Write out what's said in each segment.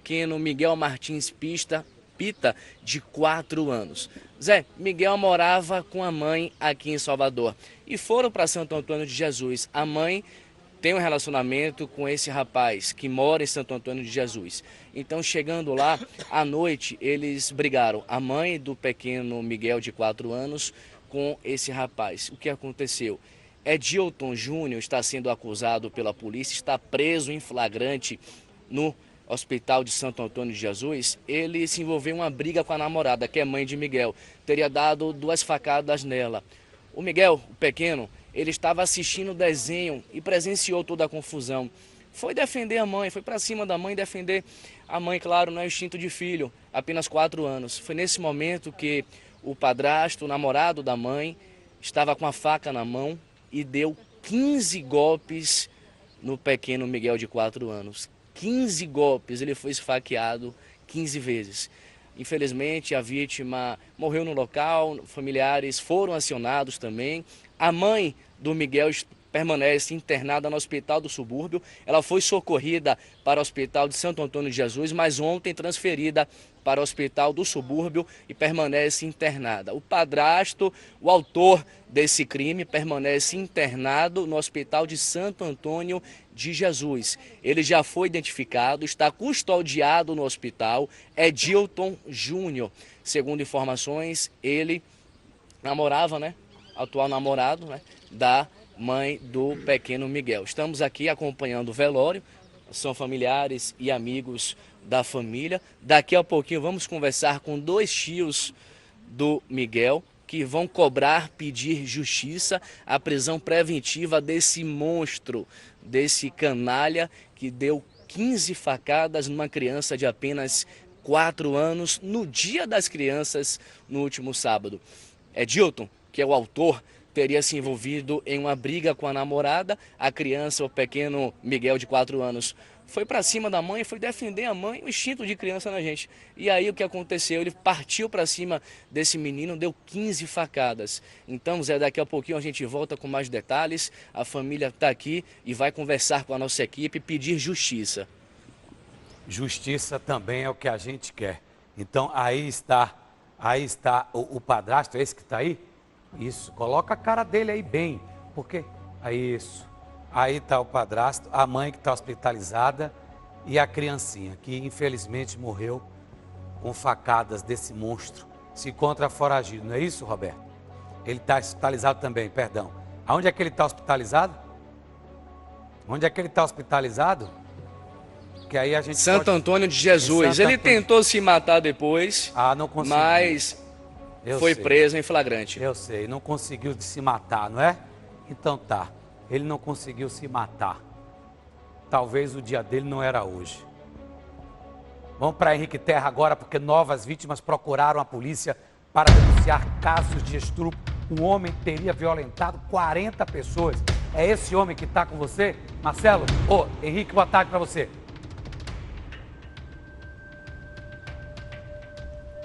pequeno Miguel Martins Pita, de 4 anos. Zé, Miguel morava com a mãe aqui em Salvador e foram para Santo Antônio de Jesus. A mãe tem um relacionamento com esse rapaz que mora em Santo Antônio de Jesus. Então, chegando lá, à noite, eles brigaram. A mãe do pequeno Miguel, de 4 anos, com esse rapaz. O que aconteceu? Edilton Júnior está sendo acusado pela polícia, está preso em flagrante no Hospital de Santo Antônio de Jesus. Ele se envolveu em uma briga com a namorada, que é mãe de Miguel. Teria dado 2 facadas nela. O Miguel, o pequeno, ele estava assistindo o desenho e presenciou toda a confusão. Foi defender a mãe, foi para cima da mãe defender a mãe, claro, não é instinto de filho, apenas 4 anos. Foi nesse momento que o padrasto, o namorado da mãe, estava com a faca na mão e deu 15 golpes no pequeno Miguel, de 4 anos. 15 golpes, ele foi esfaqueado 15 vezes. Infelizmente, a vítima morreu no local, familiares foram acionados também. A mãe do Miguel permanece internada no Hospital do Subúrbio. Ela foi socorrida para o Hospital de Santo Antônio de Jesus, mas ontem transferida para o Hospital do Subúrbio e permanece internada. O padrasto, o autor desse crime, permanece internado no Hospital de Santo Antônio de Jesus. Ele já foi identificado, está custodiado no hospital, é Edilton Júnior. Segundo informações, ele namorava, atual namorado, da mãe do pequeno Miguel. Estamos aqui acompanhando o velório, são familiares e amigos da família. Daqui a pouquinho vamos conversar com 2 tios do Miguel, que vão pedir justiça, a prisão preventiva desse monstro, desse canalha que deu 15 facadas numa criança de apenas 4 anos, no Dia das Crianças, no último sábado. Edilton, que é o autor, teria se envolvido em uma briga com a namorada. A criança, o pequeno Miguel, de 4 anos, foi para cima da mãe, foi defender a mãe, o instinto de criança na gente. E aí o que aconteceu? Ele partiu para cima desse menino, deu 15 facadas. Então, Zé, daqui a pouquinho a gente volta com mais detalhes. A família está aqui e vai conversar com a nossa equipe e pedir justiça. Justiça também é o que a gente quer. Então, aí está o padrasto, é esse que está aí? Isso, coloca a cara dele aí bem, porque, isso, aí está o padrasto, a mãe que está hospitalizada e a criancinha, que infelizmente morreu com facadas desse monstro, se encontra foragido, não é isso, Roberto? Ele está hospitalizado também, perdão. Aonde é que ele está hospitalizado? Onde é que ele está hospitalizado? Que aí a gente Santo Antônio de Jesus. Ele tentou se matar depois, não conseguiu. Mas foi preso em flagrante. Eu sei, não conseguiu se matar, não é? Então tá, ele não conseguiu se matar. Talvez o dia dele não era hoje. Vamos para Henrique Terra agora, porque novas vítimas procuraram a polícia para denunciar casos de estupro. Um homem teria violentado 40 pessoas. É esse homem que está com você? Marcelo? Henrique, boa tarde para você.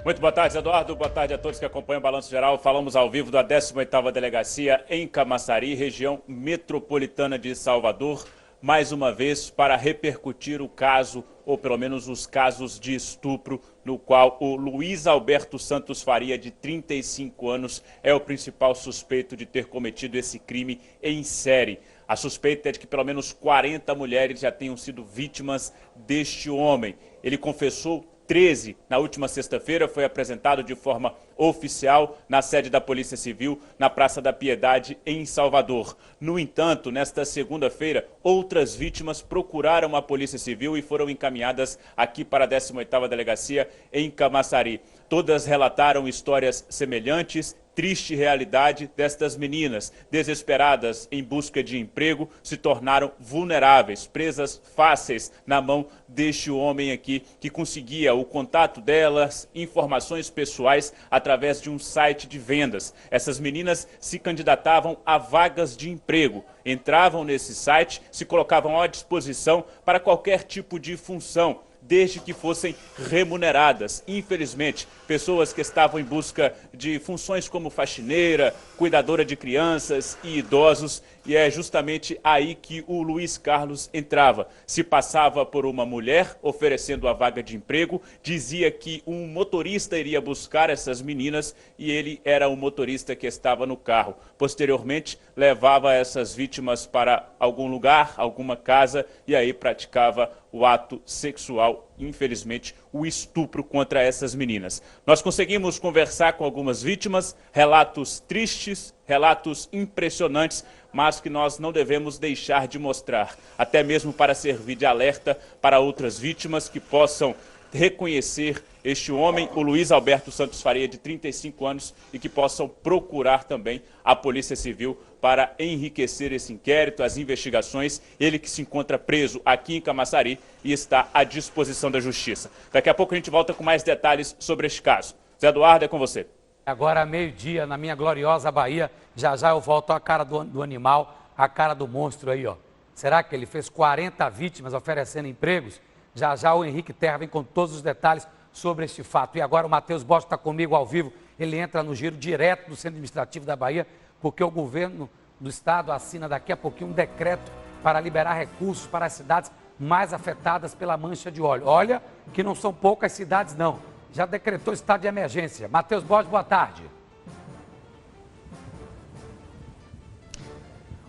Muito boa tarde, Eduardo. Boa tarde a todos que acompanham o Balanço Geral. Falamos ao vivo da 18ª Delegacia em Camaçari, região metropolitana de Salvador, mais uma vez para repercutir o caso, ou pelo menos os casos de estupro, no qual o Luiz Alberto Santos Faria, de 35 anos, é o principal suspeito de ter cometido esse crime em série. A suspeita é de que pelo menos 40 mulheres já tenham sido vítimas deste homem. Ele confessou 13 na última sexta-feira, foi apresentado de forma oficial na sede da Polícia Civil, na Praça da Piedade, em Salvador. No entanto, nesta segunda-feira, outras vítimas procuraram a Polícia Civil e foram encaminhadas aqui para a 18ª Delegacia em Camaçari. Todas relataram histórias semelhantes. Triste realidade destas meninas, desesperadas em busca de emprego, se tornaram vulneráveis, presas fáceis na mão deste homem aqui, que conseguia o contato delas, informações pessoais, através de um site de vendas. Essas meninas se candidatavam a vagas de emprego, entravam nesse site, se colocavam à disposição para qualquer tipo de função, desde que fossem remuneradas. Infelizmente, pessoas que estavam em busca de funções como faxineira, cuidadora de crianças e idosos, e é justamente aí que o Luiz Carlos entrava. Se passava por uma mulher oferecendo a vaga de emprego, dizia que um motorista iria buscar essas meninas e ele era o motorista que estava no carro. Posteriormente, levava essas vítimas para algum lugar, alguma casa, e aí praticava o ato sexual, infelizmente, o estupro contra essas meninas. Nós conseguimos conversar com algumas vítimas, relatos tristes, relatos impressionantes, mas que nós não devemos deixar de mostrar, até mesmo para servir de alerta para outras vítimas que possam reconhecer este homem, o Luiz Alberto Santos Faria, de 35 anos, e que possam procurar também a Polícia Civil para enriquecer esse inquérito, as investigações, ele que se encontra preso aqui em Camaçari e está à disposição da Justiça. Daqui a pouco a gente volta com mais detalhes sobre este caso. Zé Eduardo, é com você. Agora, meio-dia, na minha gloriosa Bahia, já já eu volto à cara do animal, a cara do monstro aí, ó. Será que ele fez 40 vítimas oferecendo empregos? Já já o Henrique Terra vem com todos os detalhes sobre este fato. E agora o Matheus Bosch está comigo ao vivo, ele entra no giro direto do Centro Administrativo da Bahia, porque o governo do estado assina daqui a pouquinho um decreto para liberar recursos para as cidades mais afetadas pela mancha de óleo. Olha que não são poucas cidades não, já decretou estado de emergência. Matheus Bosch, boa tarde.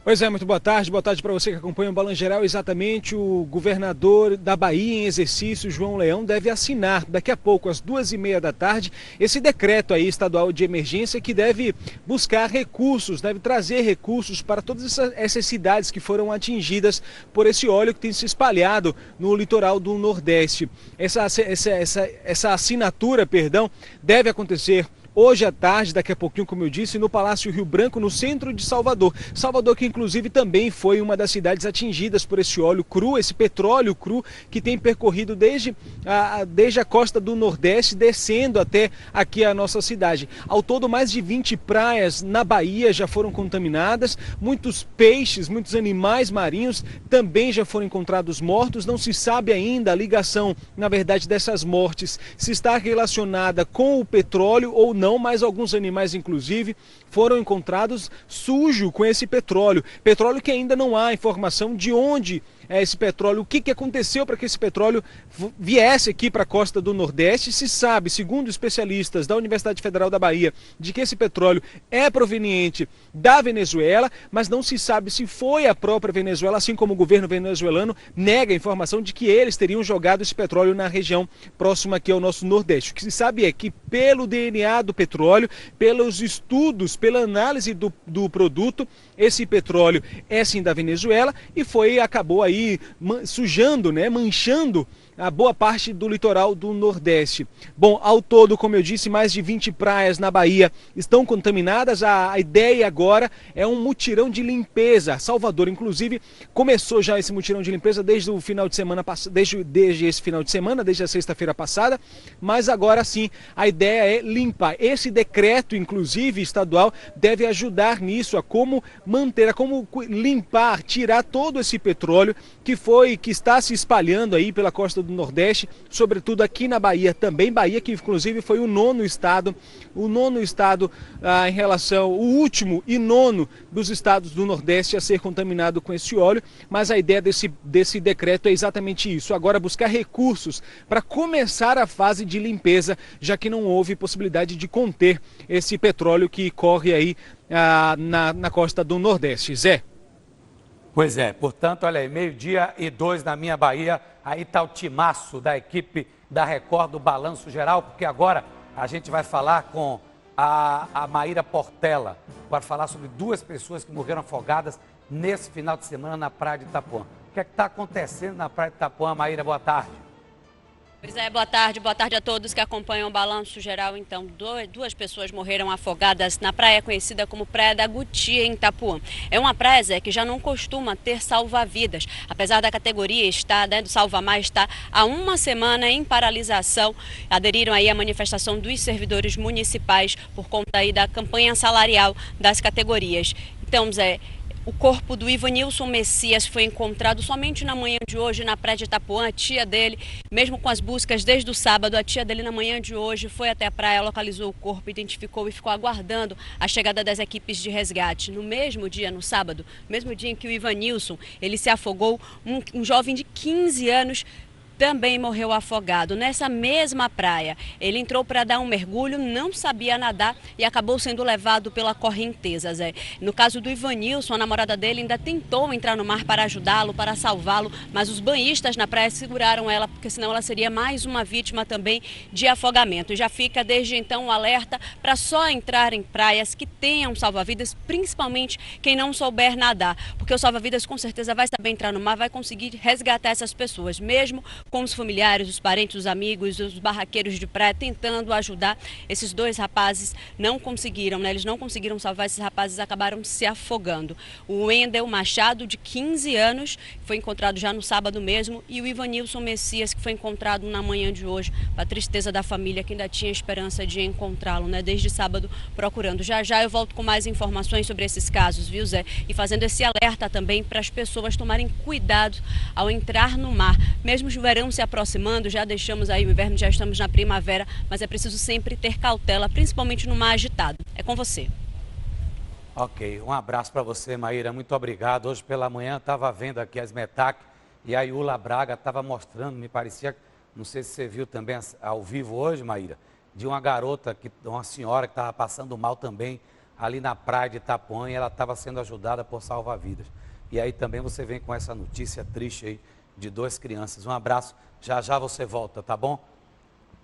Pois é, muito boa tarde para você que acompanha o Balanço Geral. Exatamente, o governador da Bahia em exercício, João Leão, deve assinar daqui a pouco, às 2h30 da tarde, esse decreto aí estadual de emergência que deve buscar recursos, deve trazer recursos para todas essas cidades que foram atingidas por esse óleo que tem se espalhado no litoral do Nordeste. Essa assinatura, deve acontecer hoje à tarde, daqui a pouquinho, como eu disse, no Palácio Rio Branco, no centro de Salvador. Salvador que inclusive também foi uma das cidades atingidas por esse óleo cru, esse petróleo cru que tem percorrido desde a costa do Nordeste, descendo até aqui a nossa cidade. Ao todo, mais de 20 praias na Bahia já foram contaminadas, muitos peixes, muitos animais marinhos também já foram encontrados mortos. Não se sabe ainda a ligação, na verdade, dessas mortes, se está relacionada com o petróleo ou não, mas alguns animais, inclusive, foram encontrados sujos com esse petróleo. Petróleo que ainda não há informação de onde é esse petróleo, o que aconteceu para que esse petróleo viesse aqui para a costa do Nordeste. Se sabe, segundo especialistas da Universidade Federal da Bahia, de que esse petróleo é proveniente da Venezuela, mas não se sabe se foi a própria Venezuela, assim como o governo venezuelano nega a informação de que eles teriam jogado esse petróleo na região próxima aqui ao nosso Nordeste. O que se sabe é que pelo DNA do petróleo, pelos estudos, pela análise do produto, esse petróleo é sim da Venezuela e acabou aí sujando, manchando a boa parte do litoral do Nordeste. Bom, ao todo, como eu disse, mais de 20 praias na Bahia estão contaminadas. A ideia agora é um mutirão de limpeza. Salvador, inclusive, começou já esse mutirão de limpeza desde o final de semana, desde esse final de semana, desde a sexta-feira passada, mas agora sim a ideia é limpar. Esse decreto, inclusive, estadual, deve ajudar nisso, a como limpar, tirar todo esse petróleo que está se espalhando aí pela costa do Nordeste, sobretudo aqui na Bahia também. Bahia que inclusive foi o nono estado em relação, o último e nono dos estados do Nordeste a ser contaminado com esse óleo, mas a ideia desse decreto é exatamente isso, agora buscar recursos para começar a fase de limpeza, já que não houve possibilidade de conter esse petróleo que corre aí na costa do Nordeste. Zé. Pois é, portanto, olha aí, 12h02 na minha Bahia, aí está o timaço da equipe da Record do Balanço Geral, porque agora a gente vai falar com a Maíra Portela, para falar sobre 2 pessoas que morreram afogadas nesse final de semana na praia de Itapuã. O que é que está acontecendo na praia de Itapuã, Maíra? Boa tarde. Pois é, boa tarde a todos que acompanham o Balanço Geral. Então, 2 pessoas morreram afogadas na praia conhecida como Praia da Gutia, em Itapuã. É uma praia, Zé, que já não costuma ter salva-vidas, apesar da categoria do Salva Mais estar há uma semana em paralisação. Aderiram aí à manifestação dos servidores municipais por conta aí da campanha salarial das categorias. Então, Zé, O corpo do Ivanilson Messias foi encontrado somente na manhã de hoje na praia de Itapuã. A tia dele, mesmo com as buscas desde o sábado, a tia dele na manhã de hoje foi até a praia, localizou o corpo, identificou e ficou aguardando a chegada das equipes de resgate. No mesmo dia, no sábado, mesmo dia em que o Ivanilson, ele se afogou, um jovem de 15 anos também morreu afogado nessa mesma praia. Ele entrou para dar um mergulho, não sabia nadar e acabou sendo levado pela correnteza, Zé. No caso do Ivanilson, a namorada dele ainda tentou entrar no mar para ajudá-lo, para salvá-lo, mas os banhistas na praia seguraram ela, porque senão ela seria mais uma vítima também de afogamento. E já fica desde então um alerta para só entrar em praias que tenham salva-vidas, principalmente quem não souber nadar, porque o salva-vidas com certeza vai saber entrar no mar, vai conseguir resgatar essas pessoas, mesmo com os familiares, os parentes, os amigos, os barraqueiros de praia tentando ajudar. Esses dois rapazes não conseguiram, né? Eles não conseguiram salvar, esses rapazes acabaram se afogando. O Wendel Machado, de 15 anos, foi encontrado já no sábado mesmo, e o Ivanilson Messias, que foi encontrado na manhã de hoje, para a tristeza da família que ainda tinha esperança de encontrá-lo, né? Desde sábado procurando. Já já eu volto com mais informações sobre esses casos, viu, Zé? E fazendo esse alerta também para as pessoas tomarem cuidado ao entrar no mar. Mesmo o verão se aproximando, já deixamos aí o inverno, já estamos na primavera, mas é preciso sempre ter cautela, principalmente no mar agitado. É com você. Ok, um abraço para você, Maíra, muito obrigado. Hoje pela manhã estava vendo aqui as METAC e a Iula Braga estava mostrando, me parecia, não sei se você viu também ao vivo hoje, Maíra, de uma garota, uma senhora que estava passando mal também ali na praia de Itapuã e ela estava sendo ajudada por salva-vidas. E aí também você vem com essa notícia triste aí de 2 crianças. Um abraço, já já você volta, tá bom?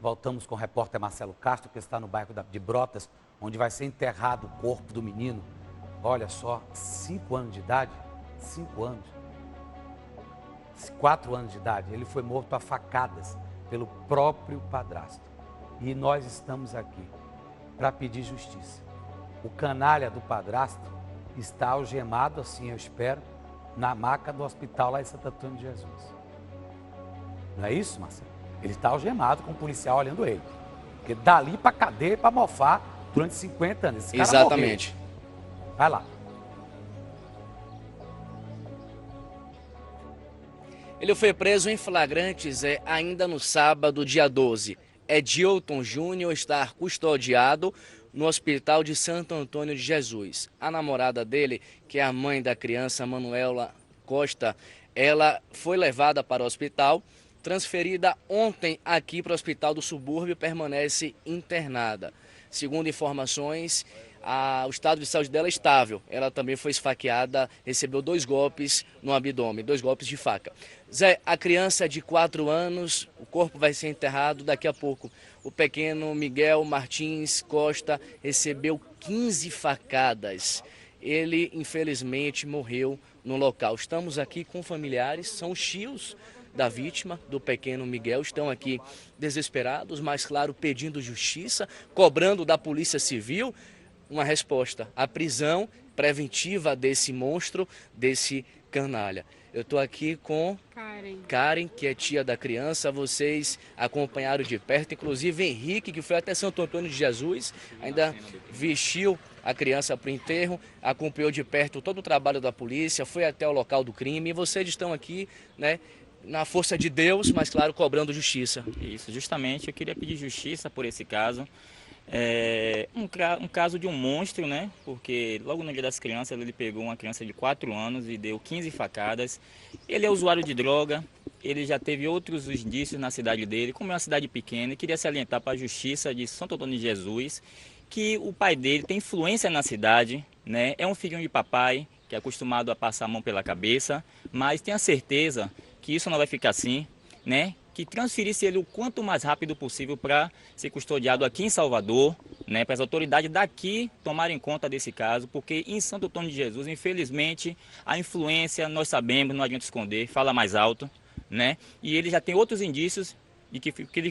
Voltamos com o repórter Marcelo Castro, que está no bairro de Brotas, onde vai ser enterrado o corpo do menino. Olha só, 5 anos de idade, 5 anos, 4 anos de idade, ele foi morto a facadas pelo próprio padrasto. E nós estamos aqui para pedir justiça. O canalha do padrasto está algemado, assim eu espero, na maca do hospital lá em Santo Antônio de Jesus. Não é isso, Marcelo? Ele está algemado com o policial olhando ele. Porque dali para cadeia para mofar durante 50 anos. Esse cara exatamente. Morreu. Vai lá. Ele foi preso em flagrantes ainda no sábado, dia 12. Edilton Júnior está custodiado no hospital de Santo Antônio de Jesus. A namorada dele, que é a mãe da criança, Manuela Costa, ela foi levada para o hospital, transferida ontem aqui para o hospital do subúrbio, permanece internada. Segundo informações, o estado de saúde dela é estável. Ela também foi esfaqueada, recebeu 2 golpes no abdômen, 2 golpes de faca. Zé, a criança de 4 anos, o corpo vai ser enterrado daqui a pouco. O pequeno Miguel Martins Costa recebeu 15 facadas. Ele, infelizmente, morreu no local. Estamos aqui com familiares, são os tios da vítima, do pequeno Miguel, estão aqui desesperados, mas, claro, pedindo justiça, cobrando da Polícia Civil uma resposta, a prisão preventiva desse monstro, desse canalha. Eu estou aqui com Karen, que é tia da criança. Vocês acompanharam de perto, inclusive Henrique, que foi até Santo Antônio de Jesus, ainda vestiu a criança para o enterro, acompanhou de perto todo o trabalho da polícia, foi até o local do crime. E vocês estão aqui, né, na força de Deus, mas claro, cobrando justiça. Isso, justamente, eu queria pedir justiça por esse caso. É um caso de um monstro, né? Porque logo no dia das crianças ele pegou uma criança de 4 anos e deu 15 facadas. Ele é usuário de droga, ele já teve outros indícios na cidade dele, como é uma cidade pequena, e queria salientar para a justiça de Santo Antônio de Jesus que o pai dele tem influência na cidade, né? É um filhinho de papai, que é acostumado a passar a mão pela cabeça, mas tenha certeza que isso não vai ficar assim, né? Que transferisse ele o quanto mais rápido possível para ser custodiado aqui em Salvador, né, para as autoridades daqui tomarem conta desse caso, porque em Santo Antônio de Jesus, infelizmente, a influência, nós sabemos, não adianta esconder, fala mais alto, né, e ele já tem outros indícios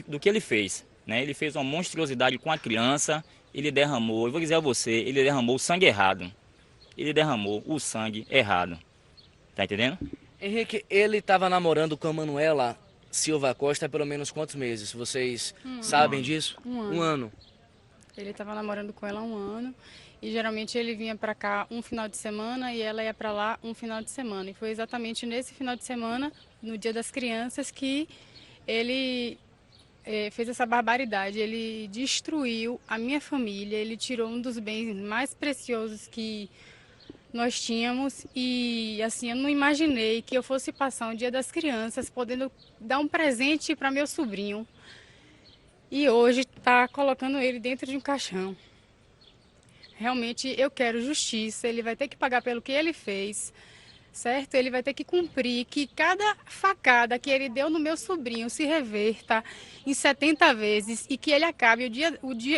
do que ele fez, né, ele fez uma monstruosidade com a criança, ele derramou, eu vou dizer a você, ele derramou o sangue errado, tá entendendo? Henrique, ele estava namorando com a Manuela Silva Costa há pelo menos quantos meses? Vocês sabem disso? Um ano. Um ano. Ele estava namorando com ela há 1 ano E geralmente ele vinha para cá um final de semana e ela ia para lá um final de semana. E foi exatamente nesse final de semana, no Dia das Crianças, que ele fez essa barbaridade. Ele destruiu a minha família, ele tirou um dos bens mais preciosos que nós tínhamos e assim, eu não imaginei que eu fosse passar um Dia das Crianças podendo dar um presente para meu sobrinho e hoje está colocando ele dentro de um caixão. Realmente eu quero justiça, ele vai ter que pagar pelo que ele fez, certo? Ele vai ter que cumprir que cada facada que ele deu no meu sobrinho se reverta em 70 vezes e que ele acabe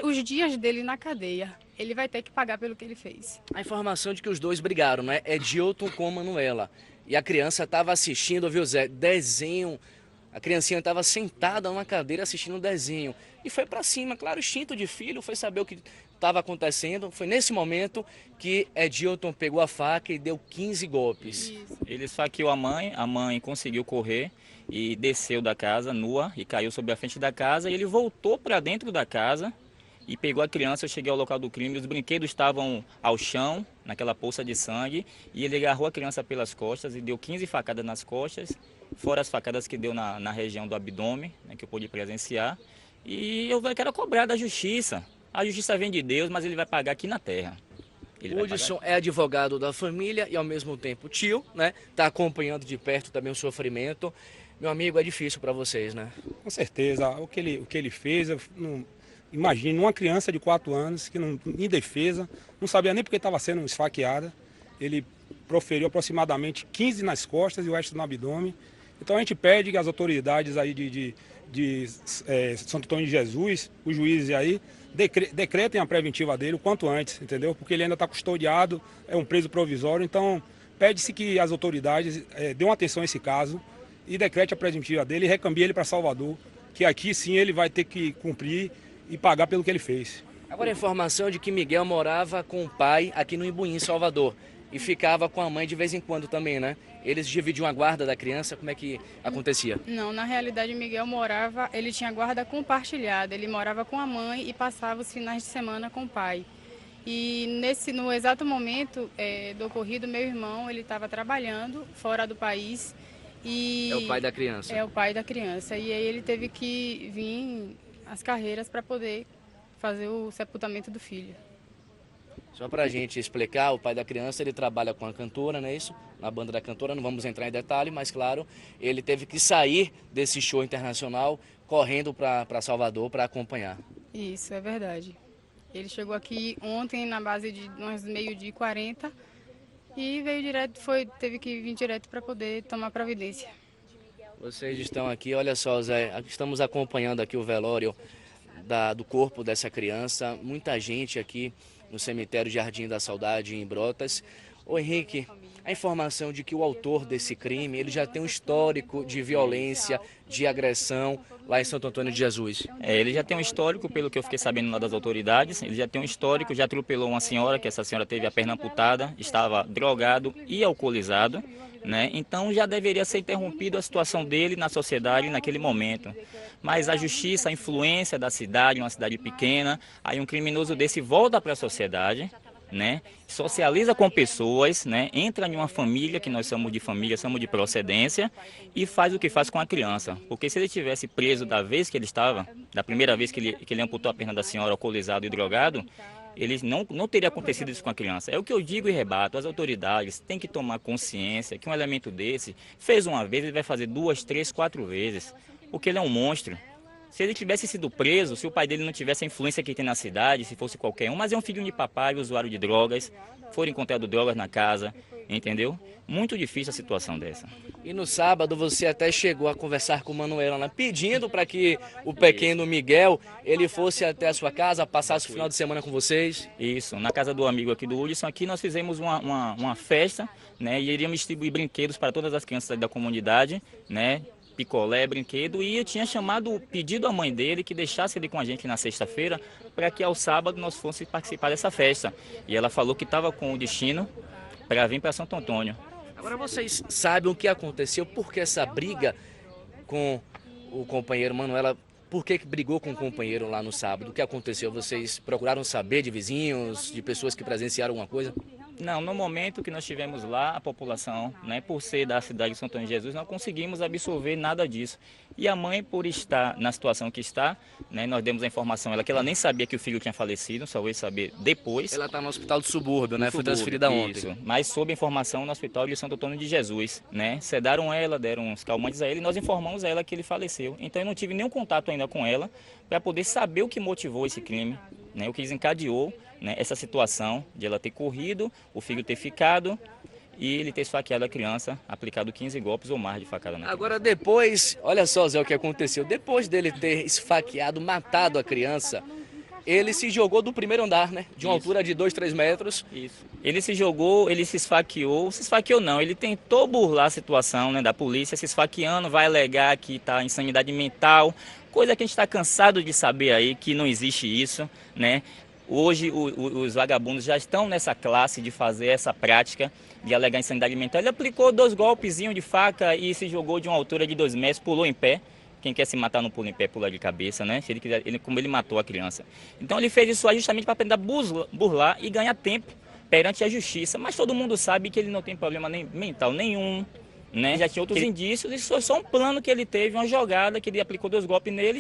os dias dele na cadeia. Ele vai ter que pagar pelo que ele fez. A informação de que os dois brigaram, né? É Edilton com Manuela. E a criança estava assistindo, viu, Zé? Desenho. A criancinha estava sentada numa cadeira assistindo um desenho. E foi para cima, claro, instinto de filho, foi saber o que estava acontecendo. Foi nesse momento que Edilton pegou a faca e deu 15 golpes. Isso. Ele esfaqueou a mãe conseguiu correr e desceu da casa nua e caiu sobre a frente da casa. E ele voltou para dentro da casa e pegou a criança. Eu cheguei ao local do crime, os brinquedos estavam ao chão, naquela poça de sangue, e ele agarrou a criança pelas costas e deu 15 facadas nas costas, fora as facadas que deu na região do abdômen, né, que eu pude presenciar. E eu quero cobrar da justiça. A justiça vem de Deus, mas ele vai pagar aqui na terra. O Hudson é advogado da família e ao mesmo tempo tio, né? Está acompanhando de perto também o sofrimento. Meu amigo, é difícil para vocês, né? Com certeza. O que ele fez, imagine uma criança de 4 anos que não, em defesa, não sabia nem porque estava sendo esfaqueada. Ele proferiu aproximadamente 15 nas costas e o resto no abdômen. Então a gente pede que as autoridades aí de Santo Antônio de Jesus, os juízes aí, decretem a preventiva dele o quanto antes, entendeu? Porque ele ainda está custodiado, é um preso provisório, então pede-se que as autoridades dêem atenção a esse caso e decrete a preventiva dele e recambie ele para Salvador, que aqui sim ele vai ter que cumprir e pagar pelo que ele fez. Agora a informação de que Miguel morava com o pai aqui no Imbuí, em Salvador, e ficava com a mãe de vez em quando também, né? Eles dividiam a guarda da criança, como é que acontecia? Não, na realidade Miguel ele tinha guarda compartilhada, ele morava com a mãe e passava os finais de semana com o pai. E no exato momento do ocorrido, meu irmão, ele estava trabalhando fora do país. É o pai da criança? É o pai da criança, e aí ele teve que vir às carreiras para poder fazer o sepultamento do filho. Só para a gente explicar, o pai da criança, ele trabalha com a cantora, não é isso? Na banda da cantora, não vamos entrar em detalhe, mas claro, ele teve que sair desse show internacional correndo para Salvador para acompanhar. Isso, é verdade. Ele chegou aqui ontem na base de umas 12h40 e veio direto, teve que vir direto para poder tomar providência. Vocês estão aqui, olha só, Zé, estamos acompanhando aqui o velório do corpo dessa criança, muita gente aqui no cemitério Jardim da Saudade, em Brotas. Ô Henrique, a informação de que o autor desse crime, ele já tem um histórico de violência, de agressão lá em Santo Antônio de Jesus. Ele já tem um histórico, pelo que eu fiquei sabendo lá das autoridades, ele já tem um histórico, já atropelou uma senhora, que essa senhora teve a perna amputada, estava drogado e alcoolizado, né? Então já deveria ser interrompida a situação dele na sociedade naquele momento. Mas a justiça, a influência da cidade, uma cidade pequena, aí um criminoso desse volta para a sociedade, né? Socializa com pessoas, né? Entra em uma família, que nós somos de família, somos de procedência, e faz o que faz com a criança. Porque se ele tivesse preso da vez que ele estava, da primeira vez que ele amputou a perna da senhora, alcoolizado e drogado, ele não teria acontecido isso com a criança. É o que eu digo e rebato, as autoridades têm que tomar consciência que um elemento desse fez uma vez, ele vai fazer 2, 3, 4 vezes, porque ele é um monstro. Se ele tivesse sido preso, se o pai dele não tivesse a influência que tem na cidade, se fosse qualquer um, mas é um filho de papai, usuário de drogas, foram encontradas drogas na casa, entendeu? Muito difícil a situação dessa. E no sábado você até chegou a conversar com Manuela, né? Pedindo para que o pequeno Miguel, ele fosse até a sua casa, passasse o final de semana com vocês. Isso, na casa do amigo aqui do Hudson, aqui nós fizemos uma festa, né? E iríamos distribuir brinquedos para todas as crianças da comunidade, né? Picolé, brinquedo, e eu tinha pedido à mãe dele que deixasse ele com a gente na sexta-feira para que ao sábado nós fôssemos participar dessa festa. E ela falou que estava com o destino para vir para Santo Antônio. Agora vocês sabem o que aconteceu, porque essa briga com o companheiro Manuela por que brigou com o companheiro lá no sábado? O que aconteceu? Vocês procuraram saber de vizinhos, de pessoas que presenciaram alguma coisa? Não, no momento que nós estivemos lá, a população, né, por ser da cidade de Santo Antônio de Jesus, não conseguimos absorver nada disso. E a mãe, por estar na situação que está, né, nós demos a informação ela que ela nem sabia que o filho tinha falecido, só veio saber depois. Ela está no hospital do subúrbio, né? Foi Subúrbio, transferida ontem. isso. Mas sob a informação no hospital de Santo Antônio de Jesus, né? Sedaram ela, deram uns calmantes a ela e nós informamos a ela que ele faleceu. Então eu não tive nenhum contato ainda com ela para poder saber o que motivou esse crime, né? O que desencadeou, né, essa situação de ela ter corrido, o filho ter ficado e ele ter esfaqueado a criança, aplicado 15 golpes ou mais de facada na criança. Agora depois, olha só, Zé, o que aconteceu. Depois dele ter esfaqueado, matado a criança, ele se jogou do primeiro andar, né? De uma altura de 2, 3 metros. Isso. Ele se jogou, ele se esfaqueou não, ele tentou burlar a situação, né, da polícia, se esfaqueando, vai alegar que está em insanidade mental, coisa que a gente está cansado de saber aí, que não existe isso, né? Hoje os vagabundos já estão nessa classe de fazer essa prática de alegar insanidade mental. Ele aplicou 2 golpezinhos de faca e se jogou de uma altura de 2 metros, pulou em pé. Quem quer se matar não pula em pé, pula de cabeça, né? Se ele quiser, como ele matou a criança. Então ele fez isso aí justamente para tentar burlar e ganhar tempo perante a justiça. Mas todo mundo sabe que ele não tem problema nem mental nenhum, né? Já tinha outros indícios, isso foi só um plano que ele teve, uma jogada que ele aplicou 2 golpes nele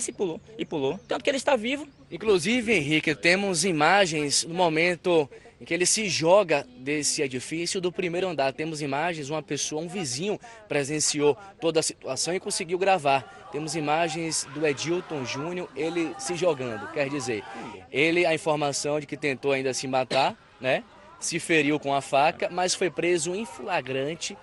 e pulou. Tanto que ele está vivo. Inclusive, Henrique, temos imagens no momento em que ele se joga desse edifício do primeiro andar. Temos imagens, uma pessoa, um vizinho presenciou toda a situação e conseguiu gravar. Temos imagens do Edilton Júnior, ele se jogando, quer dizer, ele, a informação de que tentou ainda se matar, né? Se feriu com a faca, mas foi preso em flagrante.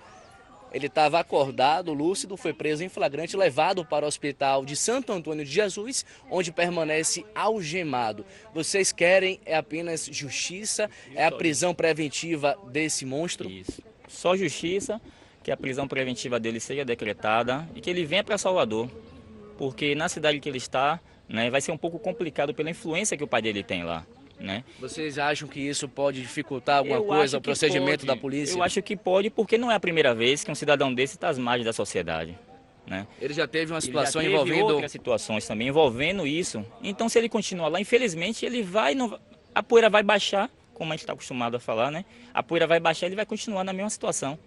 Ele estava acordado, lúcido, foi preso em flagrante, levado para o hospital de Santo Antônio de Jesus, onde permanece algemado. Vocês querem apenas justiça? É a prisão preventiva desse monstro? Isso. Só justiça, que a prisão preventiva dele seja decretada e que ele venha para Salvador. Porque na cidade que ele está, né, vai ser um pouco complicado pela influência que o pai dele tem lá. Né? Vocês acham que isso pode dificultar alguma coisa, o procedimento da polícia? Eu acho que pode, porque não é a primeira vez que um cidadão desse está às margens da sociedade. Né? Ele já teve uma situação ele já teve envolvendo... outras situações também envolvendo isso. Então, se ele continuar lá, infelizmente, ele vai... a poeira vai baixar, como a gente está acostumado a falar, né? A poeira vai baixar e ele vai continuar na mesma situação.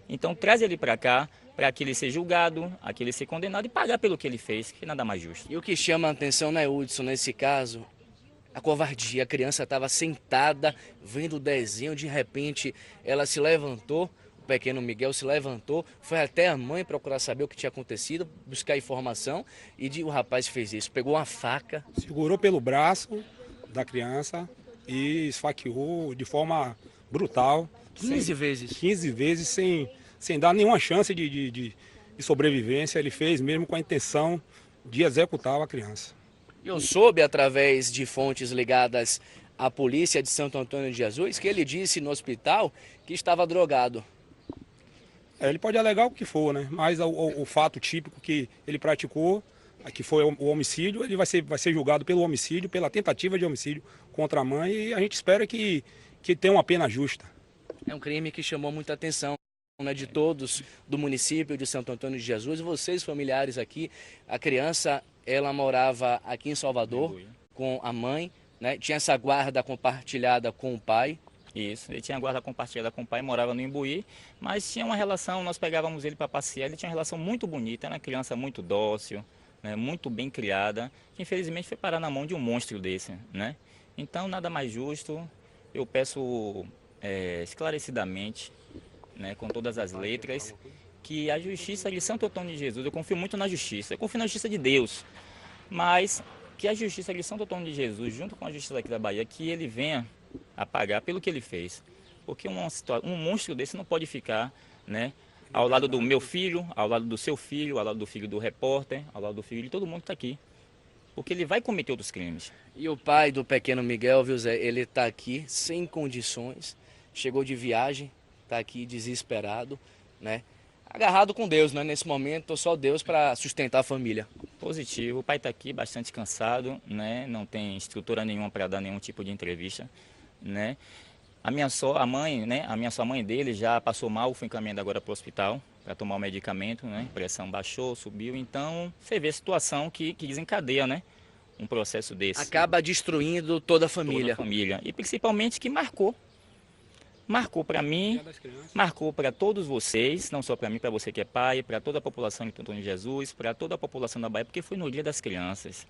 Então, traz ele para cá, para que ele seja julgado, a que ele seja condenado e pagar pelo que ele fez, que é nada mais justo. E o que chama a atenção, né, Hudson, nesse caso... A covardia, a criança estava sentada, vendo o desenho, de repente ela se levantou, o pequeno Miguel se levantou, foi até a mãe procurar saber o que tinha acontecido, buscar informação e o rapaz fez isso, pegou uma faca. Segurou pelo braço da criança e esfaqueou de forma brutal. 15 vezes? 15 vezes sem dar nenhuma chance de sobrevivência, ele fez mesmo com a intenção de executar a criança. Eu soube, através de fontes ligadas à polícia de Santo Antônio de Jesus, que ele disse no hospital que estava drogado. Ele pode alegar o que for, né? Mas o fato típico que ele praticou, que foi o homicídio, ele vai ser julgado pelo homicídio, pela tentativa de homicídio contra a mãe, e a gente espera que tenha uma pena justa. É um crime que chamou muita atenção, né, de todos do município de Santo Antônio de Jesus. Vocês, familiares aqui, a criança... Ela morava aqui em Salvador com a mãe, né? Tinha essa guarda compartilhada com o pai. Isso, ele tinha guarda compartilhada com o pai, morava no Imbuí, mas tinha uma relação, nós pegávamos ele para passear, ele tinha uma relação muito bonita, era uma criança muito dócil, né? Muito bem criada, que infelizmente foi parar na mão de um monstro desse, né? Então, nada mais justo, eu peço esclarecidamente, né, com todas as letras, que a justiça de Santo Antônio de Jesus, eu confio muito na justiça, eu confio na justiça de Deus, mas que a justiça de Santo Antônio de Jesus, junto com a justiça aqui da Bahia, que ele venha a pagar pelo que ele fez. Porque um monstro desse não pode ficar, né, ao lado do meu filho, ao lado do seu filho, ao lado do filho do repórter, ao lado do filho de todo mundo que está aqui. Porque ele vai cometer outros crimes. E o pai do pequeno Miguel, viu, Zé, ele está aqui sem condições, chegou de viagem, está aqui desesperado, né? Agarrado com Deus, né? Nesse momento, só Deus para sustentar a família. Positivo, o pai está aqui bastante cansado, né? Não tem estrutura nenhuma para dar nenhum tipo de entrevista, né? A mãe dele já passou mal, foi encaminhada agora para o hospital, para tomar o medicamento, né? A pressão baixou, subiu, então você vê a situação que desencadeia, né? Um processo desse. Acaba destruindo toda a família. Toda a família. E principalmente que marcou. Marcou para mim, marcou para todos vocês, não só para mim, para você que é pai, para toda a população de Antônio de Jesus, para toda a população da Bahia, porque foi no Dia das Crianças.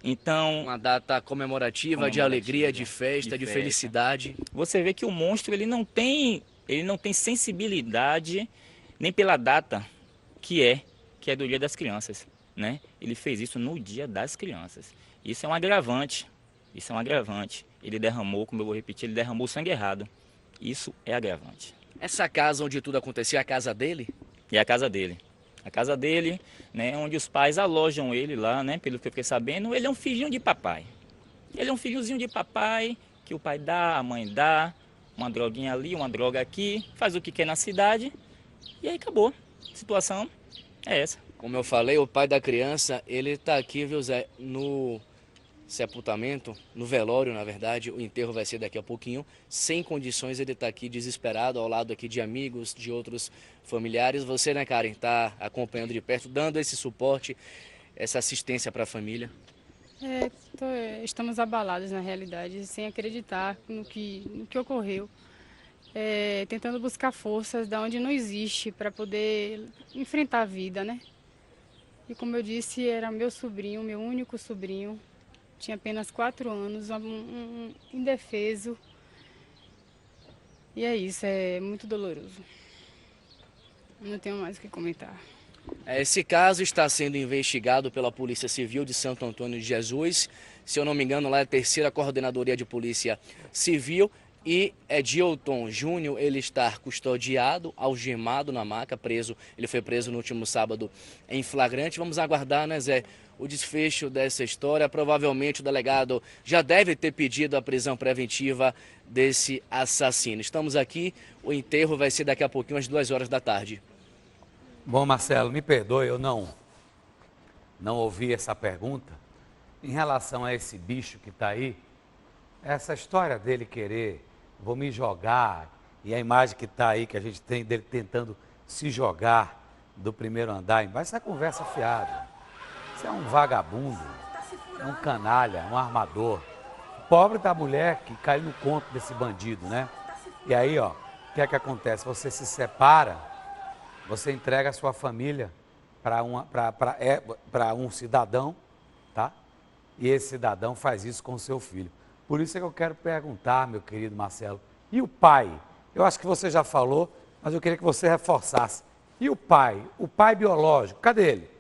Então, uma data comemorativa, de alegria, de festa, de felicidade. Você vê que o monstro ele não tem sensibilidade nem pela data que é do Dia das Crianças, né? Ele fez isso no Dia das Crianças. Isso é um agravante. Isso é um agravante. Ele derramou, como eu vou repetir, ele derramou sangue errado. Isso é agravante. Essa casa onde tudo aconteceu é a casa dele? É a casa dele. A casa dele, né, onde os pais alojam ele lá, né, pelo que eu fiquei sabendo, ele é um filhinho de papai. Ele é um filhozinho de papai, que o pai dá, a mãe dá, uma droguinha ali, uma droga aqui, faz o que quer na cidade, e aí acabou. A situação é essa. Como eu falei, o pai da criança, ele está aqui, viu, Zé, no sepultamento, no velório, na verdade, o enterro vai ser daqui a pouquinho, sem condições, ele está aqui desesperado, ao lado aqui de amigos, de outros familiares. Você, né, Karen, está acompanhando de perto, dando esse suporte, essa assistência para a família? Estamos abalados, na realidade, sem acreditar no que ocorreu. Tentando buscar forças da onde não existe para poder enfrentar a vida, né? E como eu disse, era meu sobrinho, meu único sobrinho. Tinha apenas 4 anos, um indefeso. E é isso, é muito doloroso. Não tenho mais o que comentar. Esse caso está sendo investigado pela Polícia Civil de Santo Antônio de Jesus. Se eu não me engano, lá é a 3ª Coordenadoria de Polícia Civil. E Edilton Júnior, ele está custodiado, algemado na maca, preso. Ele foi preso no último sábado em flagrante. Vamos aguardar, né, Zé, o desfecho dessa história. Provavelmente o delegado já deve ter pedido a prisão preventiva desse assassino. Estamos aqui, o enterro vai ser daqui a pouquinho, às 2 horas da tarde. Bom, Marcelo, me perdoe, eu não ouvi essa pergunta. Em relação a esse bicho que está aí, essa história dele querer, vou me jogar, e a imagem que está aí, que a gente tem dele tentando se jogar do primeiro andar embaixo, essa é conversa fiada. Isso é um vagabundo, é um canalha, um armador. Pobre da mulher que caiu no conto desse bandido, né? E aí, ó, o que é que acontece? Você se separa, você entrega a sua família para um cidadão, tá? E esse cidadão faz isso com o seu filho. Por isso é que eu quero perguntar, meu querido Marcelo, e o pai? Eu acho que você já falou, mas eu queria que você reforçasse. E o pai biológico, cadê ele?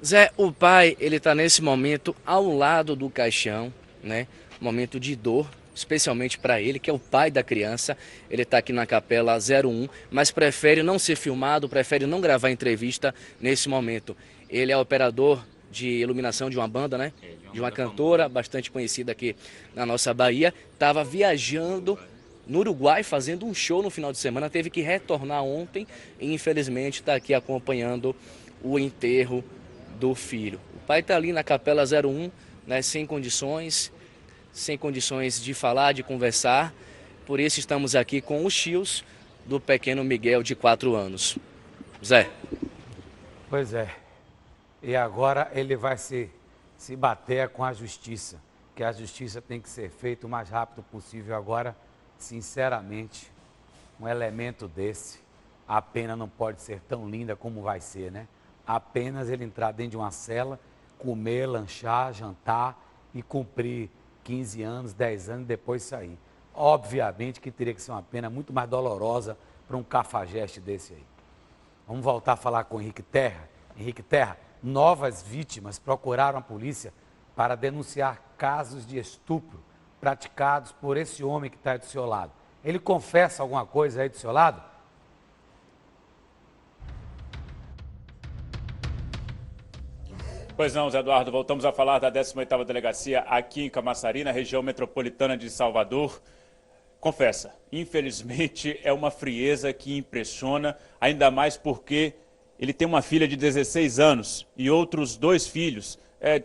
Zé, o pai, ele está nesse momento ao lado do caixão, né? Momento de dor, especialmente para ele, que é o pai da criança. Ele está aqui na Capela 01, mas prefere não ser filmado, prefere não gravar entrevista nesse momento. Ele é operador de iluminação de uma banda, né? De uma cantora bastante conhecida aqui na nossa Bahia. Estava viajando no Uruguai, fazendo um show no final de semana. Teve que retornar ontem e infelizmente está aqui acompanhando o enterro do filho. O pai está ali na Capela 01, né? Sem condições de falar, de conversar. Por isso estamos aqui com os tios do pequeno Miguel, de 4 anos. Zé. Pois é. E agora ele vai se bater com a justiça, que a justiça tem que ser feita o mais rápido possível. Agora, sinceramente, um elemento desse, a pena não pode ser tão linda como vai ser, né? Apenas ele entrar dentro de uma cela, comer, lanchar, jantar e cumprir 15 anos, 10 anos e depois sair. Obviamente que teria que ser uma pena muito mais dolorosa para um cafajeste desse aí. Vamos voltar a falar com o Henrique Terra. Henrique Terra, novas vítimas procuraram a polícia para denunciar casos de estupro praticados por esse homem que está aí do seu lado. Ele confessa alguma coisa aí do seu lado? Pois não, Zé Eduardo, voltamos a falar da 18ª Delegacia aqui em Camaçari, na região metropolitana de Salvador. Confessa, infelizmente é uma frieza que impressiona, ainda mais porque ele tem uma filha de 16 anos e outros 2 filhos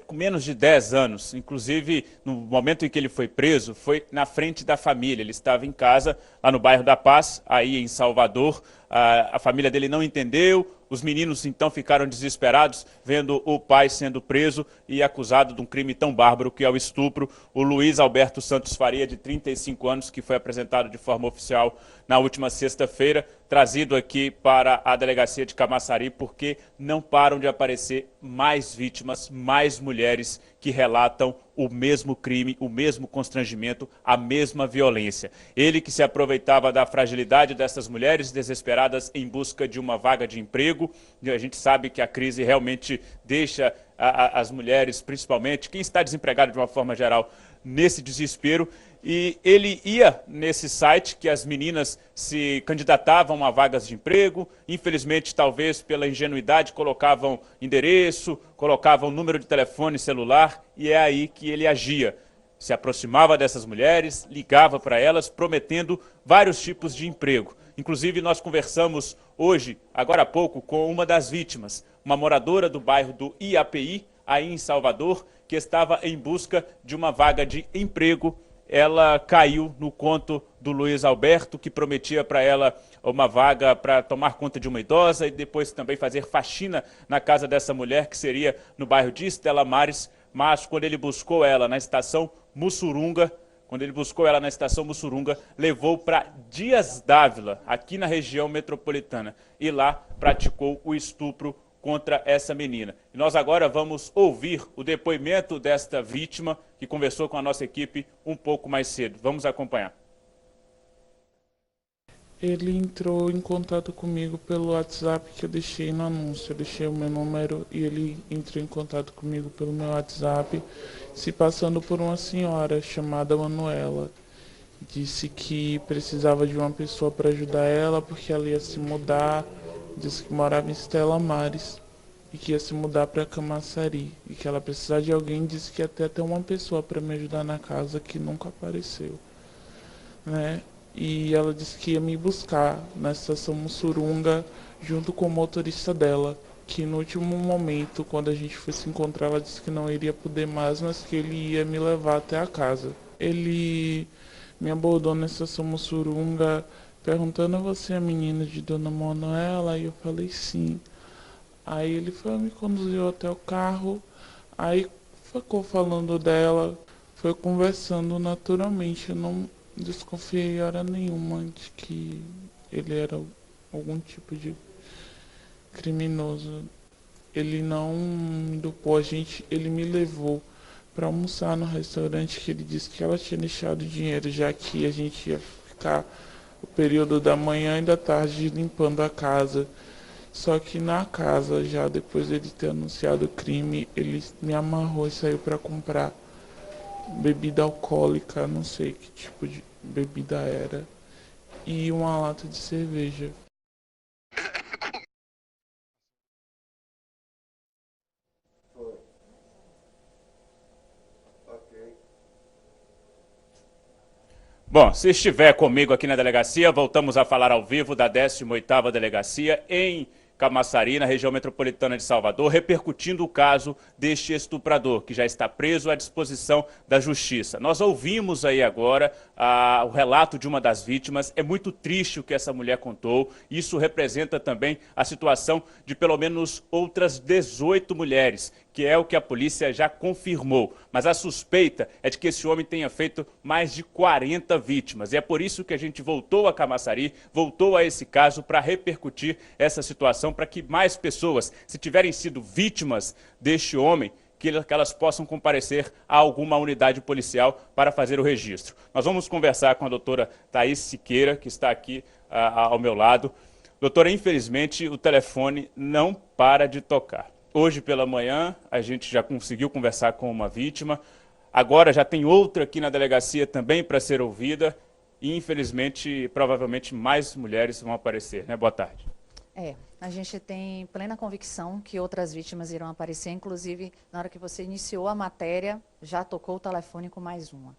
com menos de 10 anos. Inclusive, no momento em que ele foi preso, foi na frente da família. Ele estava em casa, lá no bairro da Paz, aí em Salvador. A família dele não entendeu. Os meninos, então, ficaram desesperados, vendo o pai sendo preso e acusado de um crime tão bárbaro que é o estupro. O Luiz Alberto Santos Faria, de 35 anos, que foi apresentado de forma oficial na última sexta-feira, trazido aqui para a delegacia de Camaçari, porque não param de aparecer mais vítimas, mais mulheres que relatam o mesmo crime, o mesmo constrangimento, a mesma violência. Ele que se aproveitava da fragilidade dessas mulheres desesperadas em busca de uma vaga de emprego. A gente sabe que a crise realmente deixa as mulheres, principalmente, quem está desempregado de uma forma geral, nesse desespero. E ele ia nesse site que as meninas se candidatavam a vagas de emprego, infelizmente, talvez pela ingenuidade, colocavam endereço, colocavam número de telefone celular, e é aí que ele agia. Se aproximava dessas mulheres, ligava para elas, prometendo vários tipos de emprego. Inclusive, nós conversamos hoje, agora há pouco, com uma das vítimas, uma moradora do bairro do IAPI, aí em Salvador, que estava em busca de uma vaga de emprego. Ela caiu no conto do Luiz Alberto, que prometia para ela uma vaga para tomar conta de uma idosa e depois também fazer faxina na casa dessa mulher, que seria no bairro de Estela Maris. Mas quando ele buscou ela na estação Mussurunga, levou para Dias Dávila, aqui na região metropolitana, e lá praticou o estupro contra essa menina. E nós agora vamos ouvir o depoimento desta vítima que conversou com a nossa equipe um pouco mais cedo. Vamos acompanhar. Ele entrou em contato comigo pelo WhatsApp que eu deixei no anúncio. Eu deixei o meu número e ele entrou em contato comigo pelo meu WhatsApp, se passando por uma senhora chamada Manuela. Disse que precisava de uma pessoa para ajudar ela porque ela ia se mudar. Disse que morava em Estela Maris e que ia se mudar para Camaçari e que ela precisava de alguém. Disse que ia ter até uma pessoa para me ajudar na casa, que nunca apareceu, né? E ela disse que ia me buscar na estação Mussurunga junto com o motorista dela, que no último momento, quando a gente foi se encontrar, ela disse que não iria poder mais, mas que ele ia me levar até a casa. Ele me abordou na estação Mussurunga perguntando: você é a menina de Dona Manuela? E eu falei sim. Aí ele me conduziu até o carro, aí ficou falando dela, foi conversando naturalmente. Eu não desconfiei hora nenhuma de que ele era algum tipo de criminoso. Ele não me dupou a gente, ele me levou para almoçar no restaurante, que ele disse que ela tinha deixado dinheiro, já que a gente ia ficar o período da manhã e da tarde limpando a casa. Só que na casa, já depois dele ter anunciado o crime, ele me amarrou e saiu para comprar bebida alcoólica, não sei que tipo de bebida era, e uma lata de cerveja. Bom, se estiver comigo aqui na delegacia, voltamos a falar ao vivo da 18ª Delegacia em Camaçari, na região metropolitana de Salvador, repercutindo o caso deste estuprador, que já está preso à disposição da Justiça. Nós ouvimos aí agora o relato de uma das vítimas. É muito triste o que essa mulher contou. Isso representa também a situação de pelo menos outras 18 mulheres, que é o que a polícia já confirmou. Mas a suspeita é de que esse homem tenha feito mais de 40 vítimas. E é por isso que a gente voltou a Camaçari, voltou a esse caso para repercutir essa situação, para que mais pessoas, se tiverem sido vítimas deste homem, que elas possam comparecer a alguma unidade policial para fazer o registro. Nós vamos conversar com a doutora Thaís Siqueira, que está aqui ao meu lado. Doutora, infelizmente o telefone não para de tocar. Hoje pela manhã a gente já conseguiu conversar com uma vítima, agora já tem outra aqui na delegacia também para ser ouvida e infelizmente, provavelmente mais mulheres vão aparecer, né? Boa tarde. A gente tem plena convicção que outras vítimas irão aparecer, inclusive na hora que você iniciou a matéria, já tocou o telefone com mais uma.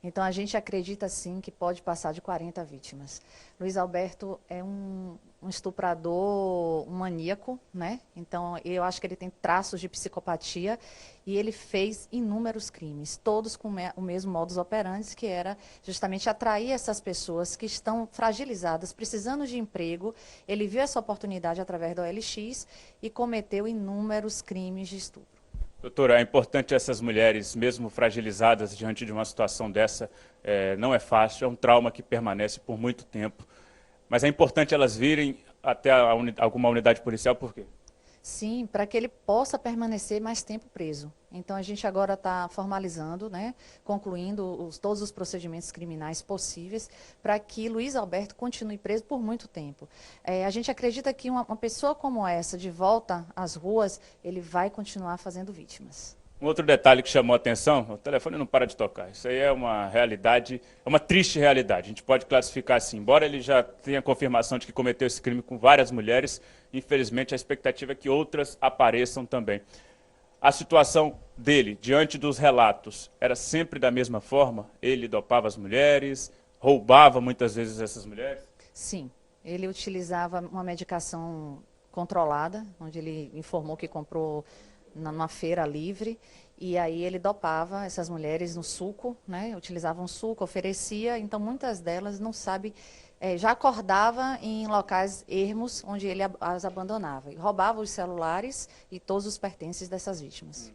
Então, a gente acredita, sim, que pode passar de 40 vítimas. Luiz Alberto é um estuprador, um maníaco, né? Então, eu acho que ele tem traços de psicopatia e ele fez inúmeros crimes, todos com o mesmo modus operandi, que era justamente atrair essas pessoas que estão fragilizadas, precisando de emprego. Ele viu essa oportunidade através do OLX e cometeu inúmeros crimes de estupro. Doutora, é importante essas mulheres, mesmo fragilizadas diante de uma situação dessa, não é fácil, é um trauma que permanece por muito tempo. Mas é importante elas virem até alguma unidade policial, por quê? Sim, para que ele possa permanecer mais tempo preso. Então, a gente agora está formalizando, né, concluindo todos os procedimentos criminais possíveis para que Luiz Alberto continue preso por muito tempo. A gente acredita que uma pessoa como essa, de volta às ruas, ele vai continuar fazendo vítimas. Um outro detalhe que chamou a atenção, o telefone não para de tocar. Isso aí é uma realidade, é uma triste realidade. A gente pode classificar assim. Embora ele já tenha confirmação de que cometeu esse crime com várias mulheres, infelizmente a expectativa é que outras apareçam também. A situação dele, diante dos relatos, era sempre da mesma forma? Ele dopava as mulheres, roubava muitas vezes essas mulheres? Sim, ele utilizava uma medicação controlada, onde ele informou que comprou numa feira livre, e aí ele dopava essas mulheres no suco, né? Utilizava um suco, oferecia, então muitas delas não sabem, já acordava em locais ermos onde ele as abandonava, e roubava os celulares e todos os pertences dessas vítimas.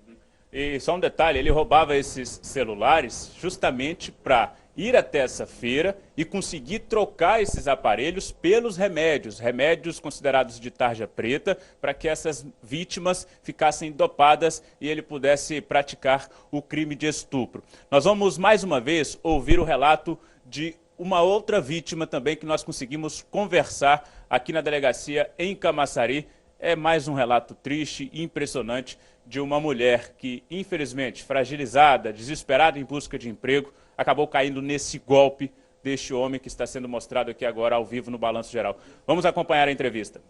E só um detalhe, ele roubava esses celulares justamente para ir até essa feira e conseguir trocar esses aparelhos pelos remédios considerados de tarja preta, para que essas vítimas ficassem dopadas e ele pudesse praticar o crime de estupro. Nós vamos mais uma vez ouvir o relato de uma outra vítima também que nós conseguimos conversar aqui na delegacia em Camaçari. É mais um relato triste e impressionante de uma mulher que, infelizmente, fragilizada, desesperada em busca de emprego, acabou caindo nesse golpe deste homem que está sendo mostrado aqui agora ao vivo no Balanço Geral. Vamos acompanhar a entrevista.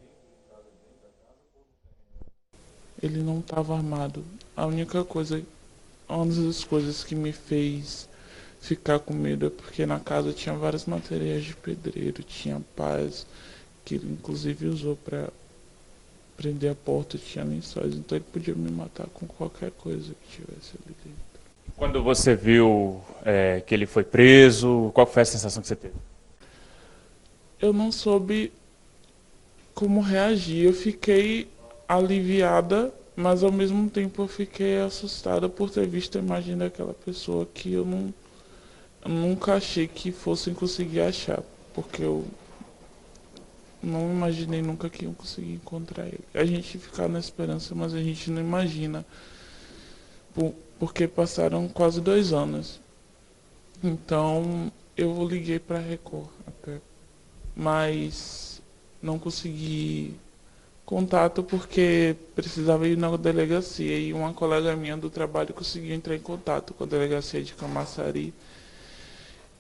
Ele não estava armado. Uma das coisas que me fez ficar com medo é porque na casa tinha vários materiais de pedreiro, tinha pás que ele inclusive usou para prender a porta, tinha lençóis, então ele podia me matar com qualquer coisa que tivesse ali dentro. Quando você viu que ele foi preso, qual foi a sensação que você teve? Eu não soube como reagir, eu fiquei aliviada, mas ao mesmo tempo eu fiquei assustada por ter visto a imagem daquela pessoa que eu nunca achei que fossem conseguir achar, porque eu não imaginei nunca que iam conseguir encontrar ele. A gente fica na esperança, mas a gente não imagina, porque passaram quase 2 anos. Então eu liguei para a Record até, mas não consegui contato porque precisava ir na delegacia e uma colega minha do trabalho conseguiu entrar em contato com a delegacia de Camaçari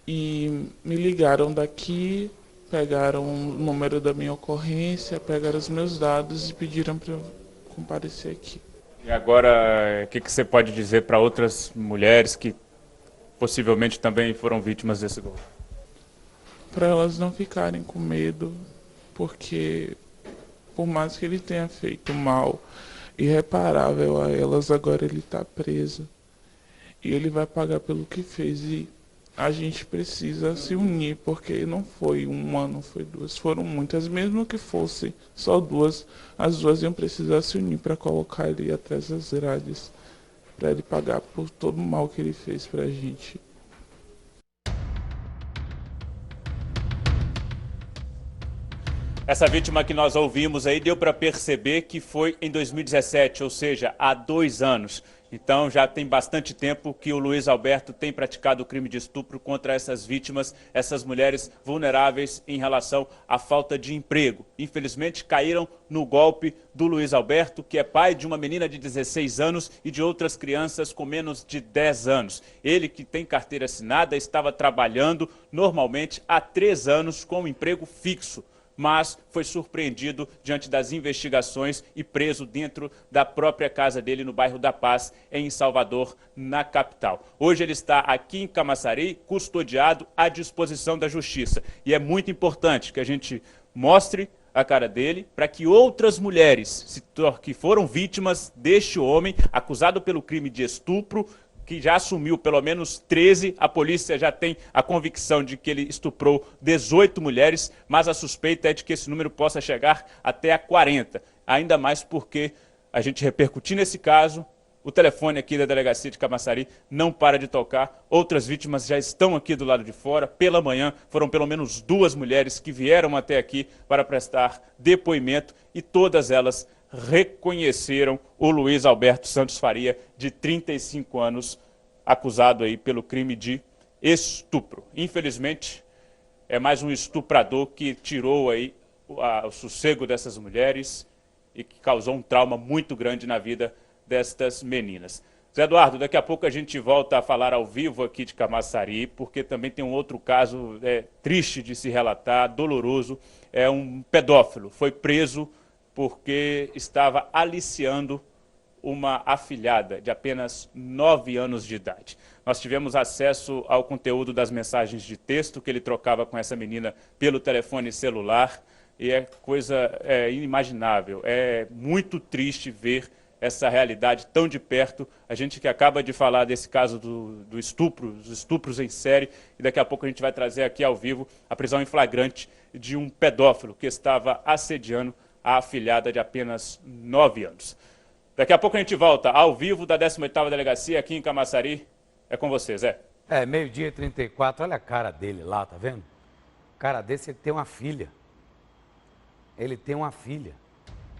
e me ligaram daqui, pegaram o número da minha ocorrência, pegaram os meus dados e pediram para eu comparecer aqui. E agora, o que você pode dizer para outras mulheres que possivelmente também foram vítimas desse golpe? Para elas não ficarem com medo, porque por mais que ele tenha feito mal irreparável a elas, agora ele está preso e ele vai pagar pelo que fez. E a gente precisa se unir, porque não foi uma, não foi 2, foram muitas. Mesmo que fossem só 2, as 2 iam precisar se unir para colocar ele atrás das grades, para ele pagar por todo o mal que ele fez para a gente. Essa vítima que nós ouvimos aí deu para perceber que foi em 2017, ou seja, há 2 anos. Então já tem bastante tempo que o Luiz Alberto tem praticado o crime de estupro contra essas vítimas, essas mulheres vulneráveis em relação à falta de emprego. Infelizmente caíram no golpe do Luiz Alberto, que é pai de uma menina de 16 anos e de outras crianças com menos de 10 anos. Ele, que tem carteira assinada, estava trabalhando normalmente há 3 anos com um emprego fixo. mas foi surpreendido diante das investigações e preso dentro da própria casa dele no bairro da Paz, em Salvador, na capital. Hoje ele está aqui em Camaçari, custodiado à disposição da Justiça. E é muito importante que a gente mostre a cara dele para que outras mulheres que foram vítimas deste homem, acusado pelo crime de estupro, que já assumiu pelo menos 13, a polícia já tem a convicção de que ele estuprou 18 mulheres, mas a suspeita é de que esse número possa chegar até a 40, ainda mais porque a gente repercutindo esse caso, o telefone aqui da delegacia de Camaçari não para de tocar, outras vítimas já estão aqui do lado de fora. Pela manhã foram pelo menos 2 mulheres que vieram até aqui para prestar depoimento e todas elas reconheceram o Luiz Alberto Santos Faria, de 35 anos, acusado aí pelo crime de estupro. Infelizmente, é mais um estuprador que tirou aí o sossego dessas mulheres e que causou um trauma muito grande na vida destas meninas. Zé Eduardo, daqui a pouco a gente volta a falar ao vivo aqui de Camaçari, porque também tem um outro caso triste de se relatar, doloroso. É um pedófilo, foi preso porque estava aliciando uma afilhada de apenas 9 anos de idade. Nós tivemos acesso ao conteúdo das mensagens de texto que ele trocava com essa menina pelo telefone celular e é coisa inimaginável. É muito triste ver essa realidade tão de perto. A gente que acaba de falar desse caso do estupro, dos estupros em série, e daqui a pouco a gente vai trazer aqui ao vivo a prisão em flagrante de um pedófilo que estava assediando a afilhada de apenas 9 anos. Daqui a pouco a gente volta ao vivo da 18ª Delegacia aqui em Camaçari. É com você, Zé. Meio-dia e 34, olha a cara dele lá, tá vendo? O cara desse, ele tem uma filha. Ele tem uma filha.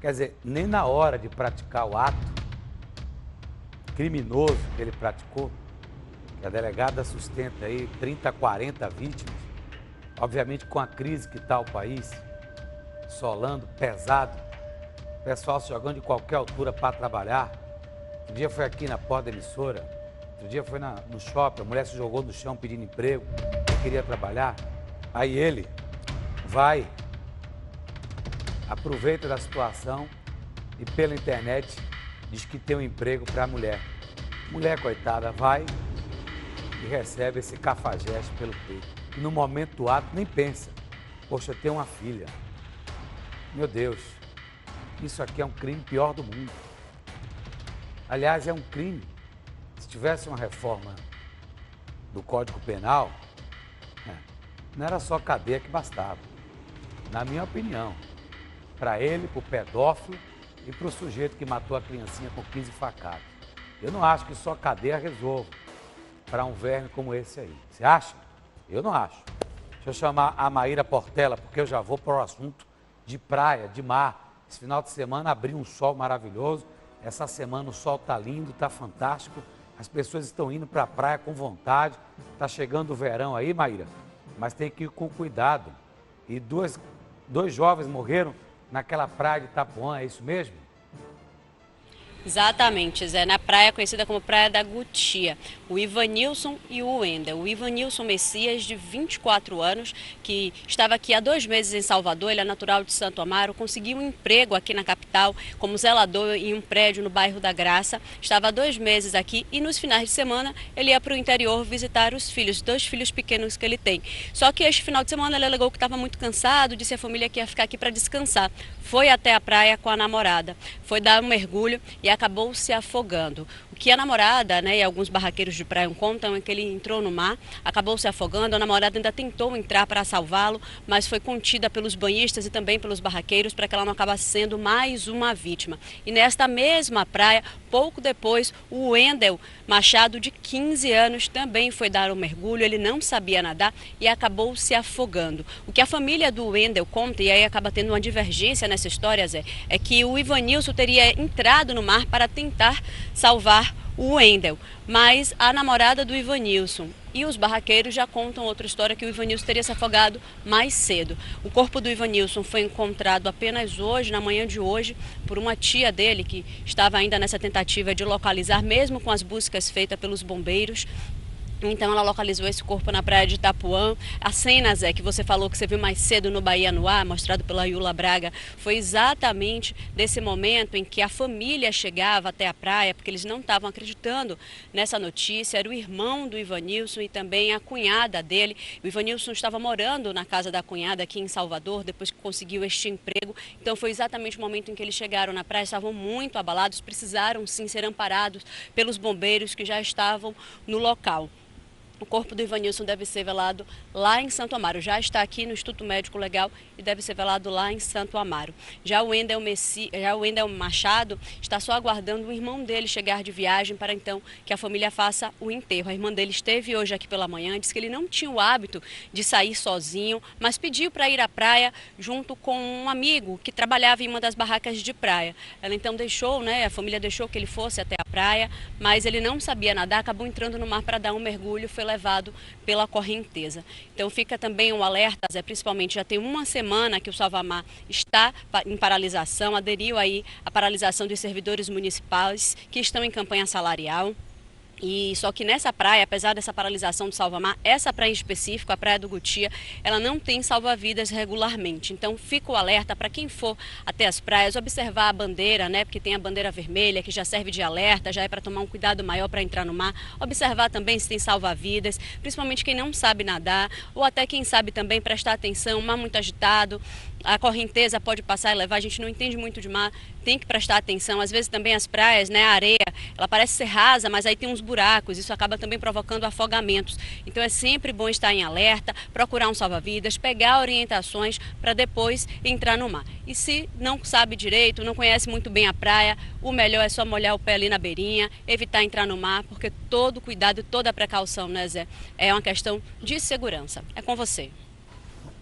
Quer dizer, nem na hora de praticar o ato criminoso que ele praticou, que a delegada sustenta aí 30, 40 vítimas, obviamente com a crise que está o país, solando, pesado, o pessoal se jogando de qualquer altura para trabalhar. Um dia foi aqui na porta da emissora, outro dia foi no shopping, a mulher se jogou no chão pedindo emprego, queria trabalhar. Aí ele vai, aproveita da situação e pela internet diz que tem um emprego para a mulher. Mulher, coitada, vai e recebe esse cafajeste pelo peito. E no momento do ato nem pensa, poxa, tem uma filha. Meu Deus, isso aqui é um crime pior do mundo. Aliás, é um crime. Se tivesse uma reforma do Código Penal, não era só cadeia que bastava. Na minha opinião, para ele, para o pedófilo e para o sujeito que matou a criancinha com 15 facadas. Eu não acho que só cadeia resolva para um verme como esse aí. Você acha? Eu não acho. Deixa eu chamar a Maíra Portela, porque eu já vou para o assunto de praia, de mar. Esse final de semana abriu um sol maravilhoso. Essa semana o sol está lindo, está fantástico. As pessoas estão indo para a praia com vontade. Está chegando o verão aí, Maíra, mas tem que ir com cuidado. E dois jovens morreram naquela praia de Itapuã, é isso mesmo? Exatamente, Zé, na praia conhecida como Praia da Gutia, o Ivanilson e o Wendel. O Ivanilson Messias, de 24 anos, que estava aqui há 2 meses em Salvador, ele é natural de Santo Amaro, conseguiu um emprego aqui na capital como zelador em um prédio no bairro da Graça, estava há 2 meses aqui e nos finais de semana ele ia para o interior visitar os filhos, 2 filhos pequenos que ele tem. Só que este final de semana ele alegou que estava muito cansado, disse à família que ia ficar aqui para descansar. Foi até a praia com a namorada, foi dar um mergulho e acabou se afogando. O que a namorada, e alguns barraqueiros de praia contam é que ele entrou no mar, acabou se afogando, a namorada ainda tentou entrar para salvá-lo, mas foi contida pelos banhistas e também pelos barraqueiros para que ela não acabasse sendo mais uma vítima. E nesta mesma praia, pouco depois, o Wendel Machado, de 15 anos, também foi dar um mergulho, ele não sabia nadar e acabou se afogando. O que a família do Wendel conta, e aí acaba tendo uma divergência nessa história, Zé, é que o Ivanilson teria entrado no mar para tentar salvar o Wendel, mas a namorada do Ivanilson e os barraqueiros já contam outra história, que o Ivanilson teria se afogado mais cedo. O corpo do Ivanilson foi encontrado apenas hoje, na manhã de hoje, por uma tia dele que estava ainda nessa tentativa de localizar, mesmo com as buscas feitas pelos bombeiros. Então ela localizou esse corpo na praia de Itapuã. A cena, Zé, que você falou que você viu mais cedo no Bahia no Ar, mostrado pela Yula Braga, foi exatamente desse momento em que a família chegava até a praia, porque eles não estavam acreditando nessa notícia. Era o irmão do Ivanilson e também a cunhada dele. O Ivanilson estava morando na casa da cunhada aqui em Salvador, depois que conseguiu este emprego. Então foi exatamente o momento em que eles chegaram na praia, estavam muito abalados, precisaram sim ser amparados pelos bombeiros que já estavam no local. O corpo do Ivanilson deve ser velado lá em Santo Amaro. Já está aqui no Instituto Médico Legal e deve ser velado lá em Santo Amaro. Já o Wendel Machado está só aguardando o irmão dele chegar de viagem para então que a família faça o enterro. A irmã dele esteve hoje aqui pela manhã, disse que ele não tinha o hábito de sair sozinho, mas pediu para ir à praia junto com um amigo que trabalhava em uma das barracas de praia. Ela então deixou, a família deixou que ele fosse até a praia, mas ele não sabia nadar, acabou entrando no mar para dar um mergulho, foi levado pela correnteza. Então fica também um alerta, Zé, principalmente já tem uma semana que o Salvamar está em paralisação, aderiu aí à paralisação dos servidores municipais que estão em campanha salarial. E só que nessa praia, apesar dessa paralisação do Salvamar, essa praia em específico, a Praia do Gutia, ela não tem salva-vidas regularmente. Então fica o alerta para quem for até as praias, observar a bandeira, porque tem a bandeira vermelha que já serve de alerta, já é para tomar um cuidado maior para entrar no mar. Observar também se tem salva-vidas, principalmente quem não sabe nadar, ou até quem sabe também prestar atenção, o mar muito agitado. A correnteza pode passar e levar, a gente não entende muito de mar, tem que prestar atenção. Às vezes também as praias, a areia, ela parece ser rasa, mas aí tem uns buracos, isso acaba também provocando afogamentos. Então é sempre bom estar em alerta, procurar um salva-vidas, pegar orientações para depois entrar no mar. E se não sabe direito, não conhece muito bem a praia, o melhor é só molhar o pé ali na beirinha, evitar entrar no mar, porque todo cuidado e toda a precaução, Zé, é uma questão de segurança. É com você.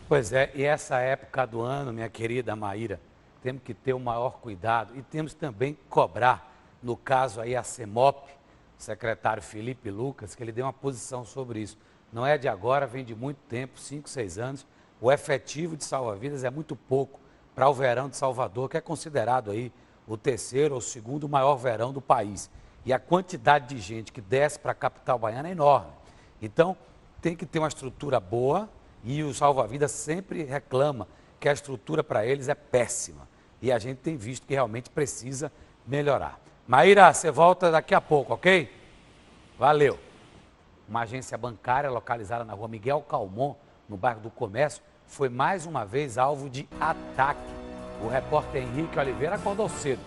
Pois é, e essa época do ano, minha querida Maíra, temos que ter o maior cuidado e temos também que cobrar, no caso aí a CEMOP, o secretário Felipe Lucas, que ele deu uma posição sobre isso. Não é de agora, vem de muito tempo, 5, 6 anos, o efetivo de salva-vidas é muito pouco para o verão de Salvador, que é considerado aí o terceiro ou segundo maior verão do país. E a quantidade de gente que desce para a capital baiana é enorme. Então, tem que ter uma estrutura boa. E o salva-vidas sempre reclama que a estrutura para eles é péssima. E a gente tem visto que realmente precisa melhorar. Maíra, você volta daqui a pouco, ok? Valeu. Uma agência bancária localizada na rua Miguel Calmon, no bairro do Comércio, foi mais uma vez alvo de ataque. O repórter Henrique Oliveira acordou cedo